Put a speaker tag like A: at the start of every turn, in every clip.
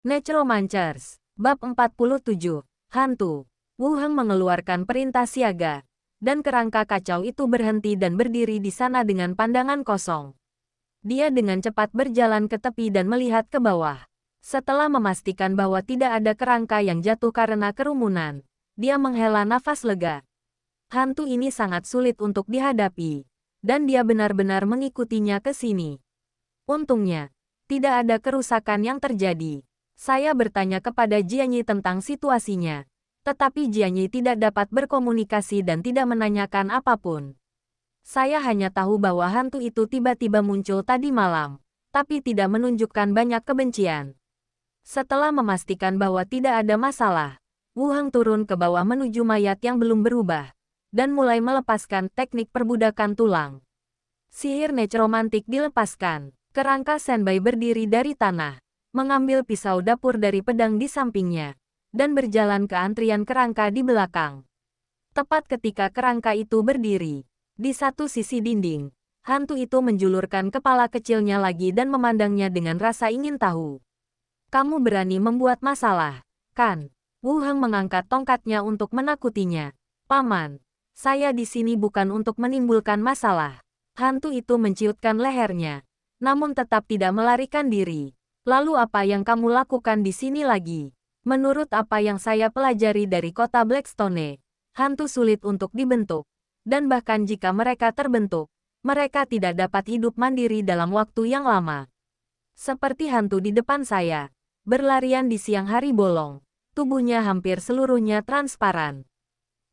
A: Necromancers. Bab 47. Hantu. Wu Heng mengeluarkan perintah siaga, dan kerangka kacau itu berhenti dan berdiri di sana dengan pandangan kosong. Dia dengan cepat berjalan ke tepi dan melihat ke bawah. Setelah memastikan bahwa tidak ada kerangka yang jatuh karena kerumunan, dia menghela nafas lega. Hantu ini sangat sulit untuk dihadapi, dan dia benar-benar mengikutinya ke sini. Untungnya, tidak ada kerusakan yang terjadi. Saya bertanya kepada Jianyi tentang situasinya, tetapi Jianyi tidak dapat berkomunikasi dan tidak menanyakan apapun. Saya hanya tahu bahwa hantu itu tiba-tiba muncul tadi malam, tapi tidak menunjukkan banyak kebencian. Setelah memastikan bahwa tidak ada masalah, Wu Heng turun ke bawah menuju mayat yang belum berubah, dan mulai melepaskan teknik perbudakan tulang. Sihir necromantik dilepaskan. Kerangka Senbai berdiri dari tanah, mengambil pisau dapur dari pedang di sampingnya, dan berjalan ke antrian kerangka di belakang. Tepat ketika kerangka itu berdiri, di satu sisi dinding, hantu itu menjulurkan kepala kecilnya lagi dan memandangnya dengan rasa ingin tahu. Kamu berani membuat masalah, kan? Wu Heng mengangkat tongkatnya untuk menakutinya. Paman, saya di sini bukan untuk menimbulkan masalah. Hantu itu menciutkan lehernya, namun tetap tidak melarikan diri. Lalu apa yang kamu lakukan di sini lagi? Menurut apa yang saya pelajari dari kota Blackstone, hantu sulit untuk dibentuk. Dan bahkan jika mereka terbentuk, mereka tidak dapat hidup mandiri dalam waktu yang lama. Seperti hantu di depan saya, berlarian di siang hari bolong. Tubuhnya hampir seluruhnya transparan.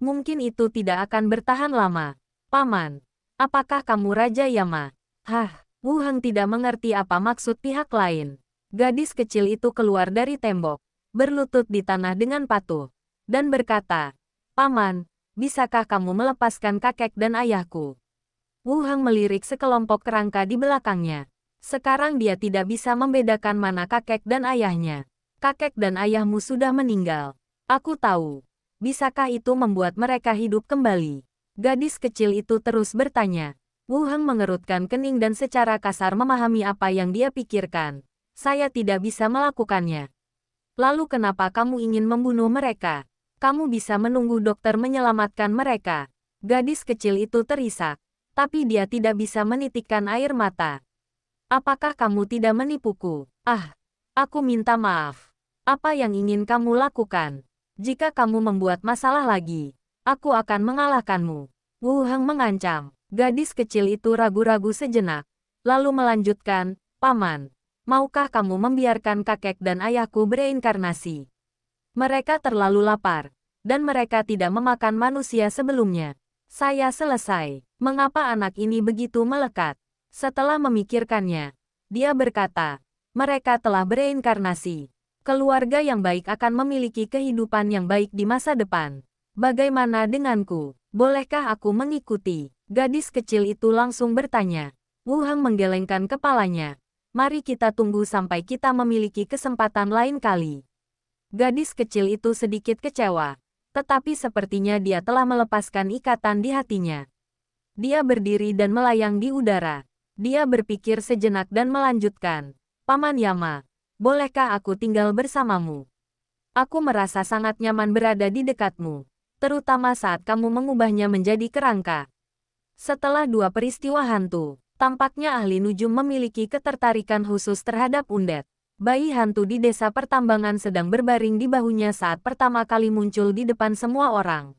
A: Mungkin itu tidak akan bertahan lama. Paman, apakah kamu Raja Yama? Hah? Wu Heng tidak mengerti apa maksud pihak lain. Gadis kecil itu keluar dari tembok, berlutut di tanah dengan patuh, dan berkata, Paman, bisakah kamu melepaskan kakek dan ayahku? Wu Heng melirik sekelompok kerangka di belakangnya. Sekarang dia tidak bisa membedakan mana kakek dan ayahnya. Kakek dan ayahmu sudah meninggal. Aku tahu. Bisakah itu membuat mereka hidup kembali? Gadis kecil itu terus bertanya. Wu Heng mengerutkan kening dan secara kasar memahami apa yang dia pikirkan. Saya tidak bisa melakukannya. Lalu kenapa kamu ingin membunuh mereka? Kamu bisa menunggu dokter menyelamatkan mereka. Gadis kecil itu terisak, tapi dia tidak bisa menitikkan air mata. Apakah kamu tidak menipuku? Ah, aku minta maaf. Apa yang ingin kamu lakukan? Jika kamu membuat masalah lagi, aku akan mengalahkanmu. Wu Heng mengancam. Gadis kecil itu ragu-ragu sejenak, lalu melanjutkan, Paman, maukah kamu membiarkan kakek dan ayahku bereinkarnasi? Mereka terlalu lapar, dan mereka tidak memakan manusia sebelumnya. Saya selesai. Mengapa anak ini begitu melekat? Setelah memikirkannya, dia berkata, mereka telah bereinkarnasi. Keluarga yang baik akan memiliki kehidupan yang baik di masa depan. Bagaimana denganku? Bolehkah aku mengikuti? Gadis kecil itu langsung bertanya. Wu Heng menggelengkan kepalanya. Mari kita tunggu sampai kita memiliki kesempatan lain kali. Gadis kecil itu sedikit kecewa, tetapi sepertinya dia telah melepaskan ikatan di hatinya. Dia berdiri dan melayang di udara. Dia berpikir sejenak dan melanjutkan. Paman Yama, bolehkah aku tinggal bersamamu? Aku merasa sangat nyaman berada di dekatmu, terutama saat kamu mengubahnya menjadi kerangka. Setelah dua peristiwa hantu, tampaknya ahli nujum memiliki ketertarikan khusus terhadap undead. Bayi hantu di desa pertambangan sedang berbaring di bahunya saat pertama kali muncul di depan semua orang.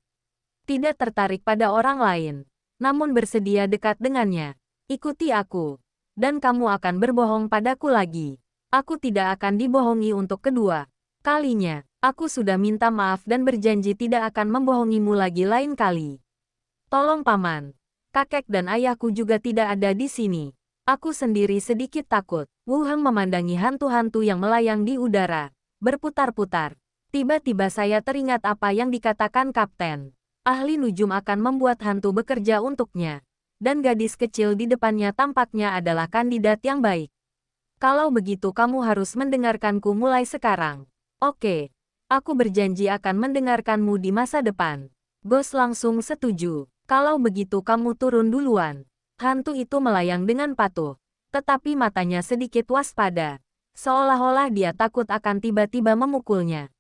A: Tidak tertarik pada orang lain, namun bersedia dekat dengannya. Ikuti aku, dan kamu akan berbohong padaku lagi. Aku tidak akan dibohongi untuk kedua kalinya. Aku sudah minta maaf dan berjanji tidak akan membohongimu lagi lain kali. Tolong Paman. Kakek dan ayahku juga tidak ada di sini. Aku sendiri sedikit takut. Wu Heng memandangi hantu-hantu yang melayang di udara, berputar-putar. Tiba-tiba saya teringat apa yang dikatakan Kapten. Ahli nujum akan membuat hantu bekerja untuknya. Dan gadis kecil di depannya tampaknya adalah kandidat yang baik. Kalau begitu kamu harus mendengarkanku mulai sekarang. Oke, aku berjanji akan mendengarkanmu di masa depan. Bos langsung setuju. Kalau begitu kamu turun duluan. Hantu itu melayang dengan patuh, tetapi matanya sedikit waspada. seolah-olah dia takut akan tiba-tiba memukulnya.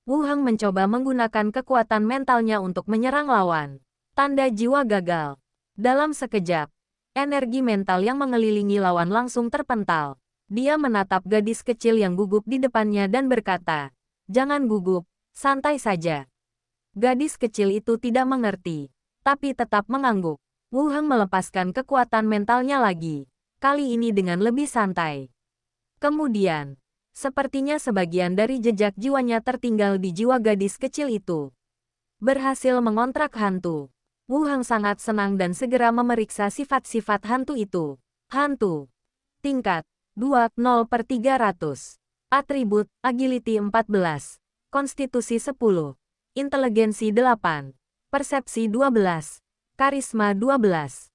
A: Wu Heng mencoba menggunakan kekuatan mentalnya untuk menyerang lawan. Tanda jiwa gagal. Dalam sekejap, energi mental yang mengelilingi lawan langsung terpental. Dia menatap gadis kecil yang gugup di depannya dan berkata, "Jangan gugup, santai saja." Gadis kecil itu tidak mengerti, tapi tetap mengangguk. Wu Heng melepaskan kekuatan mentalnya lagi, kali ini dengan lebih santai. Kemudian, sepertinya sebagian dari jejak jiwanya tertinggal di jiwa gadis kecil itu. Berhasil mengontrak hantu. Wu Heng sangat senang dan segera memeriksa sifat-sifat hantu itu. Hantu. Tingkat 20/300. Atribut, Agility 14. Konstitusi 10. Inteligensi 8. Persepsi 12. Karisma 12.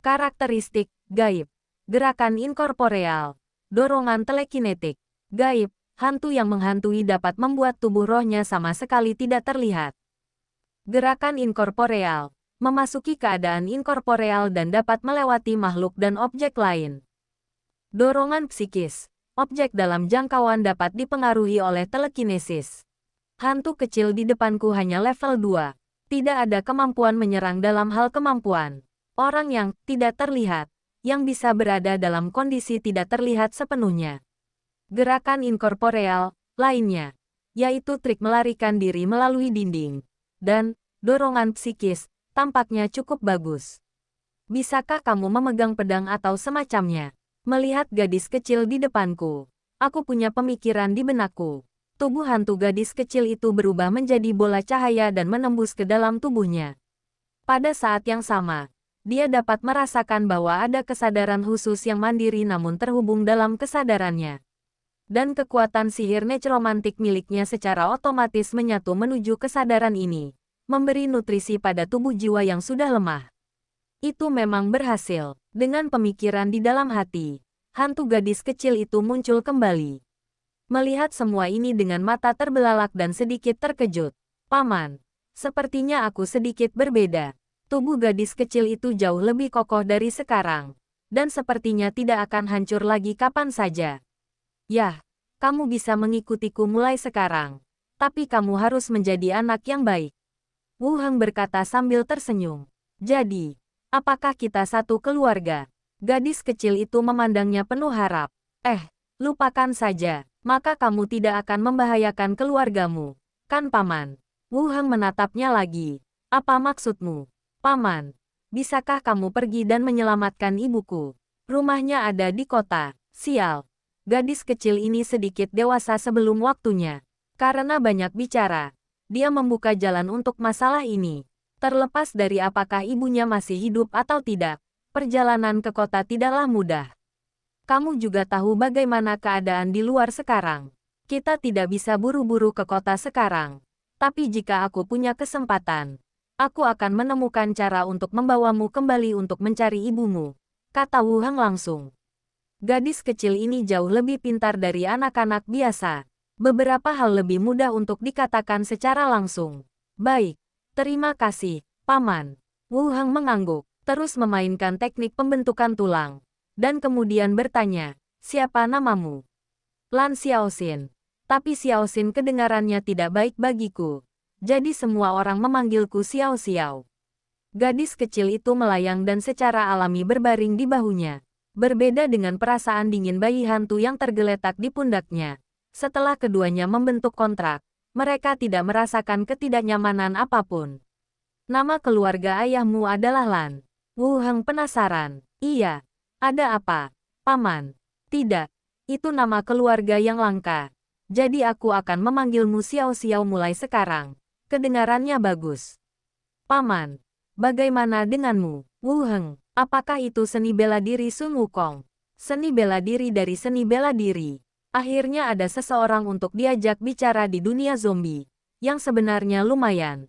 A: Karakteristik, gaib. Gerakan inkorporeal. Dorongan telekinetik. Gaib, hantu yang menghantui dapat membuat tubuh rohnya sama sekali tidak terlihat. Gerakan inkorporeal. Memasuki keadaan inkorporeal dan dapat melewati makhluk dan objek lain. Dorongan psikis. Objek dalam jangkauan dapat dipengaruhi oleh telekinesis. Hantu kecil di depanku hanya level 2. Tidak ada kemampuan menyerang dalam hal kemampuan. Orang yang tidak terlihat, yang bisa berada dalam kondisi tidak terlihat sepenuhnya. Gerakan inkorporeal lainnya, yaitu trik melarikan diri melalui dinding. Dan dorongan psikis, tampaknya cukup bagus. Bisakah kamu memegang pedang atau semacamnya? Melihat gadis kecil di depanku, aku punya pemikiran di benakku. Tubuh hantu gadis kecil itu berubah menjadi bola cahaya dan menembus ke dalam tubuhnya. Pada saat yang sama, dia dapat merasakan bahwa ada kesadaran khusus yang mandiri namun terhubung dalam kesadarannya. Dan kekuatan sihir necromantik miliknya secara otomatis menyatu menuju kesadaran ini, memberi nutrisi pada tubuh jiwa yang sudah lemah. Itu memang berhasil. Dengan pemikiran di dalam hati, hantu gadis kecil itu muncul kembali. Melihat semua ini dengan mata terbelalak dan sedikit terkejut. "Paman, sepertinya aku sedikit berbeda." Tubuh gadis kecil itu jauh lebih kokoh dari sekarang, dan sepertinya tidak akan hancur lagi kapan saja. "Yah, kamu bisa mengikutiku mulai sekarang, tapi kamu harus menjadi anak yang baik." Wu Heng berkata sambil tersenyum. "Jadi, apakah kita satu keluarga?" Gadis kecil itu memandangnya penuh harap. Lupakan saja. Maka kamu tidak akan membahayakan keluargamu, kan Paman?" Wu Heng menatapnya lagi. "Apa maksudmu, Paman? Bisakah kamu pergi dan menyelamatkan ibuku? Rumahnya ada di kota." Sial. Gadis kecil ini sedikit dewasa sebelum waktunya. Karena banyak bicara, dia membuka jalan untuk masalah ini. Terlepas dari apakah ibunya masih hidup atau tidak, perjalanan ke kota tidaklah mudah. Kamu juga tahu bagaimana keadaan di luar sekarang. Kita tidak bisa buru-buru ke kota sekarang. Tapi jika aku punya kesempatan, aku akan menemukan cara untuk membawamu kembali untuk mencari ibumu, kata Wu Heng langsung. Gadis kecil ini jauh lebih pintar dari anak-anak biasa. Beberapa hal lebih mudah untuk dikatakan secara langsung. "Baik, terima kasih, Paman." Wu Heng mengangguk, terus memainkan teknik pembentukan tulang. Dan kemudian bertanya, "Siapa namamu?" "Lan Xiaoxin." Tapi Xiaoxin kedengarannya tidak baik bagiku. Jadi semua orang memanggilku Xiao Xiao. Gadis kecil itu melayang dan secara alami berbaring di bahunya. Berbeda dengan perasaan dingin bayi hantu yang tergeletak di pundaknya. Setelah keduanya membentuk kontrak, mereka tidak merasakan ketidaknyamanan apapun. "Nama keluarga ayahmu adalah Lan?" Wu Heng penasaran. "Iya. Ada apa, Paman?" "Tidak. Itu nama keluarga yang langka. Jadi aku akan memanggilmu Xiao Xiao mulai sekarang." Kedengarannya bagus. "Paman, bagaimana denganmu, Wu Heng? Apakah itu seni bela diri Sun Wukong?" "Seni bela diri dari seni bela diri." Akhirnya ada seseorang untuk diajak bicara di dunia zombie, yang sebenarnya lumayan.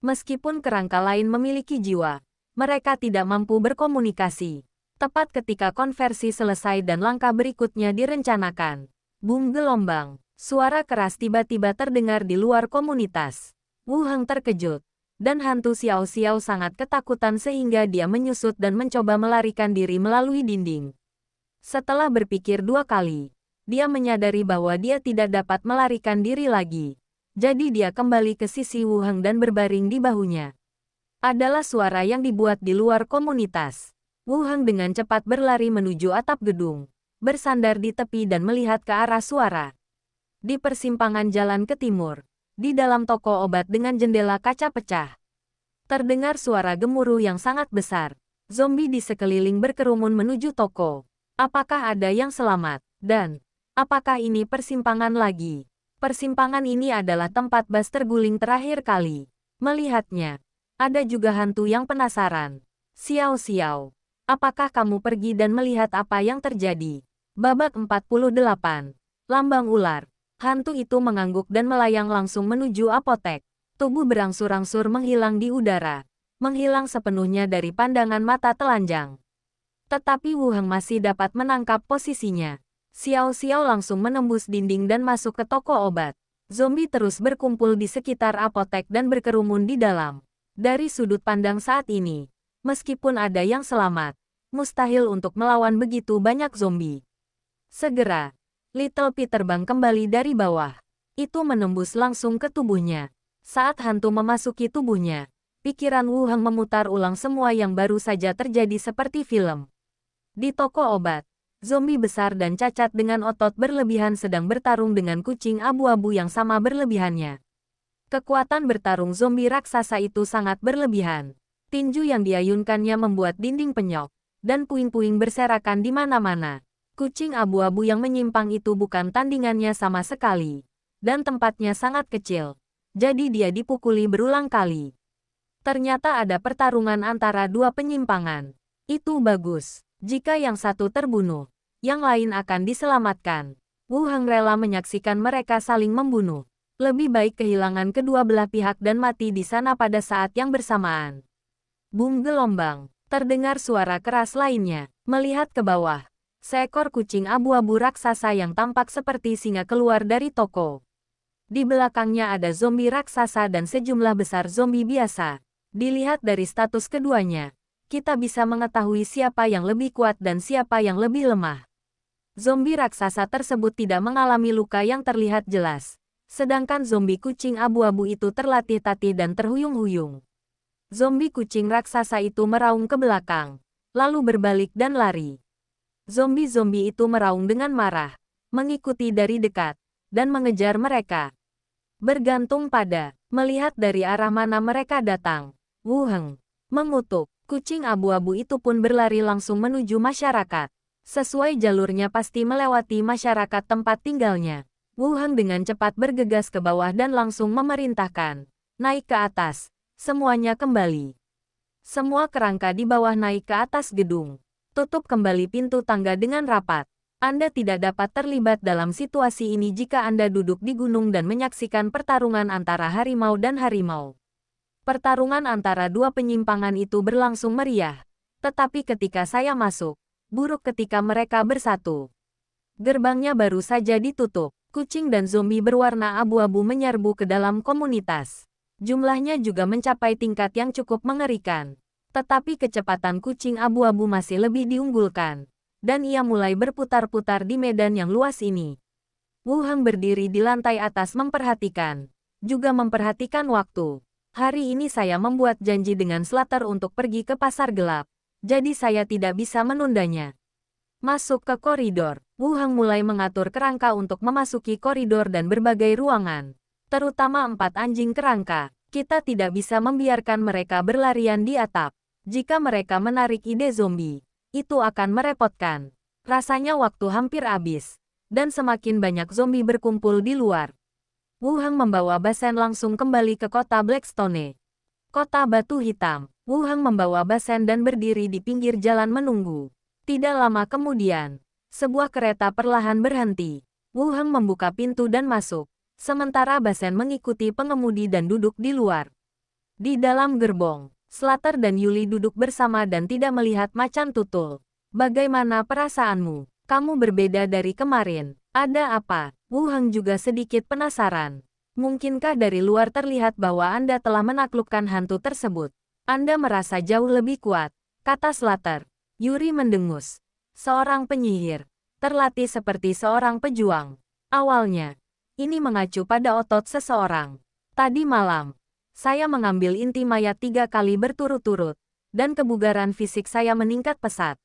A: Meskipun kerangka lain memiliki jiwa, mereka tidak mampu berkomunikasi. Tepat ketika konversi selesai dan langkah berikutnya direncanakan. Bum gelombang. Suara keras tiba-tiba terdengar di luar komunitas. Wu Heng terkejut. Dan hantu Xiao Xiao sangat ketakutan sehingga dia menyusut dan mencoba melarikan diri melalui dinding. Setelah berpikir 2 kali, Dia menyadari bahwa dia tidak dapat melarikan diri lagi. Jadi dia kembali ke sisi Wu Heng dan berbaring di bahunya. Adalah suara yang dibuat di luar komunitas. Wu Heng dengan cepat berlari menuju atap gedung, bersandar di tepi dan melihat ke arah suara. Di persimpangan jalan ke timur, di dalam toko obat dengan jendela kaca pecah, terdengar suara gemuruh yang sangat besar. Zombie di sekeliling berkerumun menuju toko. Apakah ada yang selamat? Dan apakah ini persimpangan lagi? Persimpangan ini adalah tempat bus terguling terakhir kali. Melihatnya, ada juga hantu yang penasaran. Xiao Xiao, apakah kamu pergi dan melihat apa yang terjadi? Babak 48. Lambang ular. Hantu itu mengangguk dan melayang langsung menuju apotek. Tubuh berangsur-angsur menghilang di udara, menghilang sepenuhnya dari pandangan mata telanjang. Tetapi Wu Heng masih dapat menangkap posisinya. Xiao Xiao langsung menembus dinding dan masuk ke toko obat. Zombie terus berkumpul di sekitar apotek dan berkerumun di dalam. Dari sudut pandang saat ini, meskipun ada yang selamat, mustahil untuk melawan begitu banyak zombie. Segera, Little Pi terbang kembali dari bawah. Itu menembus langsung ke tubuhnya. Saat hantu memasuki tubuhnya, pikiran Wu Heng memutar ulang semua yang baru saja terjadi seperti film. Di toko obat, zombie besar dan cacat dengan otot berlebihan sedang bertarung dengan kucing abu-abu yang sama berlebihannya. Kekuatan bertarung zombie raksasa itu sangat berlebihan. Tinju yang diayunkannya membuat dinding penyok, dan puing-puing berserakan di mana-mana. Kucing abu-abu yang menyimpang itu bukan tandingannya sama sekali. Dan tempatnya sangat kecil. Jadi dia dipukuli berulang kali. Ternyata ada pertarungan antara dua penyimpangan. Itu bagus. Jika yang satu terbunuh, yang lain akan diselamatkan. Wu Heng rela menyaksikan mereka saling membunuh. Lebih baik kehilangan kedua belah pihak dan mati di sana pada saat yang bersamaan. Bum gelombang. Terdengar suara keras lainnya. Melihat ke bawah, seekor kucing abu-abu raksasa yang tampak seperti singa keluar dari toko. Di belakangnya ada zombie raksasa dan sejumlah besar zombie biasa. Dilihat dari status keduanya, kita bisa mengetahui siapa yang lebih kuat dan siapa yang lebih lemah. Zombie raksasa tersebut tidak mengalami luka yang terlihat jelas, sedangkan zombie kucing abu-abu itu terlatih-tatih dan terhuyung-huyung. Zombie kucing raksasa itu meraung ke belakang, lalu berbalik dan lari. Zombie-zombie itu meraung dengan marah, mengikuti dari dekat, dan mengejar mereka. Bergantung pada, melihat dari arah mana mereka datang, Wu Heng mengutuk. Kucing abu-abu itu pun berlari langsung menuju masyarakat. Sesuai jalurnya pasti melewati masyarakat tempat tinggalnya. Wu Heng dengan cepat bergegas ke bawah dan langsung memerintahkan. Naik ke atas. Semuanya kembali. Semua kerangka di bawah naik ke atas gedung. Tutup kembali pintu tangga dengan rapat. Anda tidak dapat terlibat dalam situasi ini jika Anda duduk di gunung dan menyaksikan pertarungan antara harimau dan harimau. Pertarungan antara dua penyimpangan itu berlangsung meriah. Tetapi ketika saya masuk, buruk ketika mereka bersatu. Gerbangnya baru saja ditutup. Kucing dan zombie berwarna abu-abu menyerbu ke dalam komunitas. Jumlahnya juga mencapai tingkat yang cukup mengerikan. Tetapi kecepatan kucing abu-abu masih lebih diunggulkan. Dan ia mulai berputar-putar di medan yang luas ini. Wu Heng berdiri di lantai atas memperhatikan. Juga memperhatikan waktu. Hari ini saya membuat janji dengan Slater untuk pergi ke pasar gelap. Jadi saya tidak bisa menundanya. Masuk ke koridor. Wu Heng mulai mengatur kerangka untuk memasuki koridor dan berbagai ruangan. Terutama 4 anjing kerangka. Kita tidak bisa membiarkan mereka berlarian di atap. Jika mereka menarik ide zombie, itu akan merepotkan. Rasanya waktu hampir habis. Dan semakin banyak zombie berkumpul di luar. Wu Heng membawa Basen langsung kembali ke kota Blackstone. Kota batu hitam. Wu Heng membawa Basen dan berdiri di pinggir jalan menunggu. Tidak lama kemudian, sebuah kereta perlahan berhenti. Wu Heng membuka pintu dan masuk. Sementara Basen mengikuti pengemudi dan duduk di luar. Di dalam gerbong, Slater dan Yuli duduk bersama dan tidak melihat macan tutul. Bagaimana perasaanmu? Kamu berbeda dari kemarin. Ada apa? Wu Heng juga sedikit penasaran. Mungkinkah dari luar terlihat bahwa Anda telah menaklukkan hantu tersebut? Anda merasa jauh lebih kuat, kata Slater. Yuri mendengus. Seorang penyihir. terlatih seperti seorang pejuang. Awalnya, ini mengacu pada otot seseorang. Tadi malam, saya mengambil inti mayat 3 kali berturut-turut, dan kebugaran fisik saya meningkat pesat.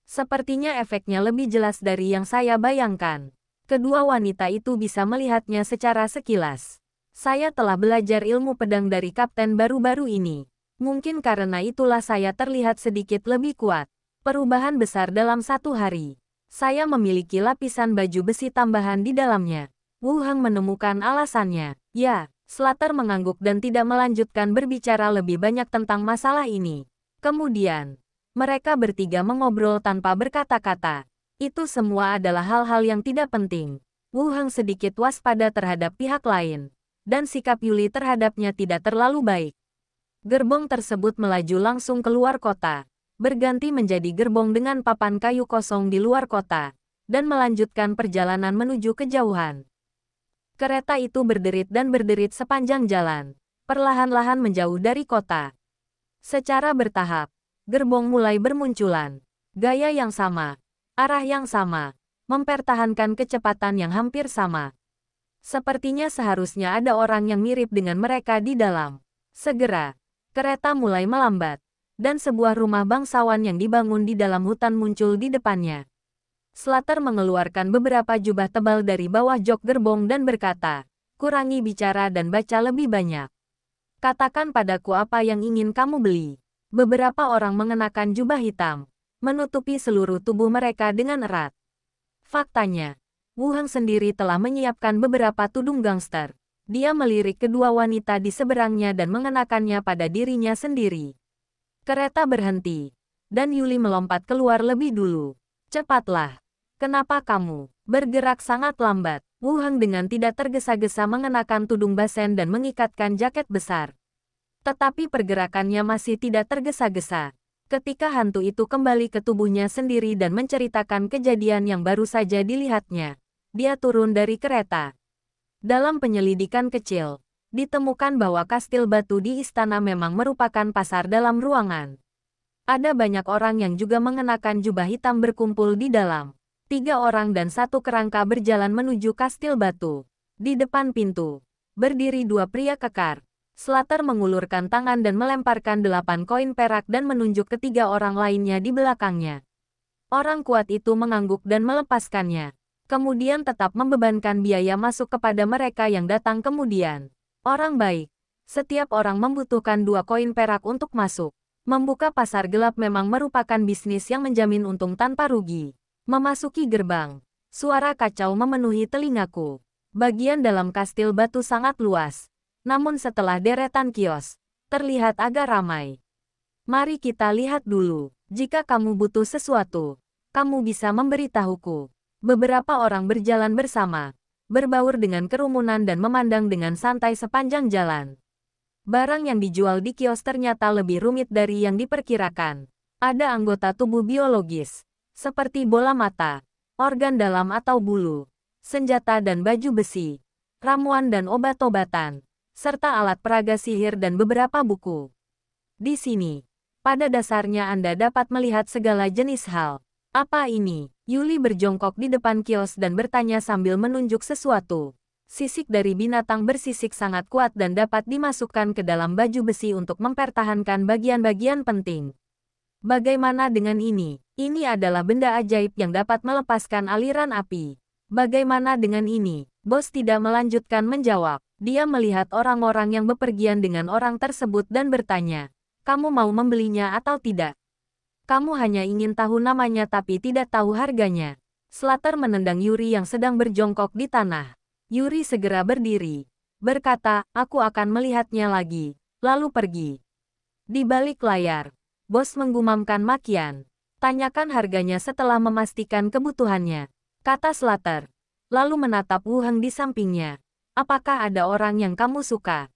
A: Sepertinya efeknya lebih jelas dari yang saya bayangkan. Kedua wanita itu bisa melihatnya secara sekilas. Saya telah belajar ilmu pedang dari kapten baru-baru ini. Mungkin karena itulah saya terlihat sedikit lebih kuat. Perubahan besar dalam 1 hari. Saya memiliki lapisan baju besi tambahan di dalamnya. Wu Heng menemukan alasannya. Ya, Slater mengangguk dan tidak melanjutkan berbicara lebih banyak tentang masalah ini. Kemudian, mereka bertiga mengobrol tanpa berkata-kata. Itu semua adalah hal-hal yang tidak penting. Wu Heng sedikit waspada terhadap pihak lain, dan sikap Yuli terhadapnya tidak terlalu baik. Gerbong tersebut melaju langsung keluar kota, berganti menjadi gerbong dengan papan kayu kosong di luar kota, dan melanjutkan perjalanan menuju kejauhan. Kereta itu berderit dan berderit sepanjang jalan, perlahan-lahan menjauh dari kota. Secara bertahap, gerbong mulai bermunculan. Gaya yang sama, arah yang sama, mempertahankan kecepatan yang hampir sama. Sepertinya seharusnya ada orang yang mirip dengan mereka di dalam. Segera, kereta mulai melambat, dan sebuah rumah bangsawan yang dibangun di dalam hutan muncul di depannya. Slater mengeluarkan beberapa jubah tebal dari bawah jok gerbong dan berkata, "Kurangi bicara dan baca lebih banyak. Katakan padaku apa yang ingin kamu beli." Beberapa orang mengenakan jubah hitam, menutupi seluruh tubuh mereka dengan erat. Faktanya, Wu Heng sendiri telah menyiapkan beberapa tudung gangster. Dia melirik kedua wanita di seberangnya dan mengenakannya pada dirinya sendiri. Kereta berhenti, dan Yuli melompat keluar lebih dulu. "Cepatlah. Kenapa kamu bergerak sangat lambat?" Wu Heng dengan tidak tergesa-gesa mengenakan tudung basen dan mengikatkan jaket besar. Tetapi pergerakannya masih tidak tergesa-gesa. Ketika hantu itu kembali ke tubuhnya sendiri dan menceritakan kejadian yang baru saja dilihatnya, dia turun dari kereta. Dalam penyelidikan kecil, ditemukan bahwa kastil batu di istana memang merupakan pasar dalam ruangan. Ada banyak orang yang juga mengenakan jubah hitam berkumpul di dalam. 3 orang dan 1 kerangka berjalan menuju kastil batu. Di depan pintu, berdiri 2 pria kekar. Slater mengulurkan tangan dan melemparkan 8 koin perak dan menunjuk ke 3 orang lainnya di belakangnya. Orang kuat itu mengangguk dan melepaskannya. Kemudian tetap membebankan biaya masuk kepada mereka yang datang kemudian. Orang baik. Setiap orang membutuhkan 2 koin perak untuk masuk. Membuka pasar gelap memang merupakan bisnis yang menjamin untung tanpa rugi. Memasuki gerbang. Suara kacau memenuhi telingaku. Bagian dalam kastil batu sangat luas. Namun setelah deretan kios, terlihat agak ramai. "Mari kita lihat dulu. Jika kamu butuh sesuatu, kamu bisa memberitahuku." Beberapa orang berjalan bersama, berbaur dengan kerumunan dan memandang dengan santai sepanjang jalan. Barang yang dijual di kios ternyata lebih rumit dari yang diperkirakan. Ada anggota tubuh biologis, seperti bola mata, organ dalam atau bulu, senjata dan baju besi, ramuan dan obat-obatan, serta alat peraga sihir dan beberapa buku. Di sini, pada dasarnya Anda dapat melihat segala jenis hal. "Apa ini?" Yuli berjongkok di depan kios dan bertanya sambil menunjuk sesuatu. Sisik dari binatang bersisik sangat kuat dan dapat dimasukkan ke dalam baju besi untuk mempertahankan bagian-bagian penting. "Bagaimana dengan ini?" "Ini adalah benda ajaib yang dapat melepaskan aliran api." "Bagaimana dengan ini?" Bos tidak melanjutkan menjawab. Dia melihat orang-orang yang bepergian dengan orang tersebut dan bertanya, "Kamu mau membelinya atau tidak? Kamu hanya ingin tahu namanya tapi tidak tahu harganya." Slater menendang Yuri yang sedang berjongkok di tanah. Yuri segera berdiri, berkata, "Aku akan melihatnya lagi," lalu pergi. Di balik layar, bos menggumamkan makian. "Tanyakan harganya setelah memastikan kebutuhannya," kata Slater. Lalu menatap Wu Heng di sampingnya. "Apakah ada orang yang kamu suka?"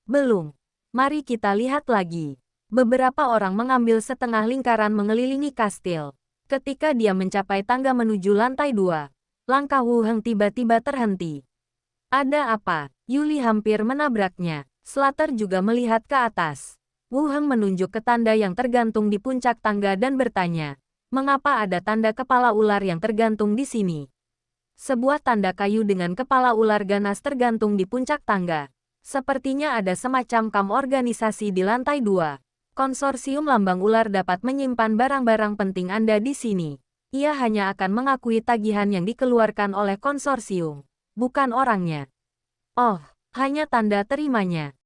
A: "Belum. Mari kita lihat lagi." Beberapa orang mengambil setengah lingkaran mengelilingi kastil. Ketika dia mencapai tangga menuju lantai 2, langkah Wu Heng tiba-tiba terhenti. "Ada apa?" Yuli hampir menabraknya. Slater juga melihat ke atas. Wu Heng menunjuk ke tanda yang tergantung di puncak tangga dan bertanya, Mengapa ada tanda kepala ular yang tergantung di sini? Sebuah tanda kayu dengan kepala ular ganas tergantung di puncak tangga. Sepertinya ada semacam kam organisasi di lantai 2. Konsorsium lambang ular dapat menyimpan barang-barang penting Anda di sini. Ia hanya akan mengakui tagihan yang dikeluarkan oleh konsorsium, bukan orangnya. Oh, hanya tanda terimanya.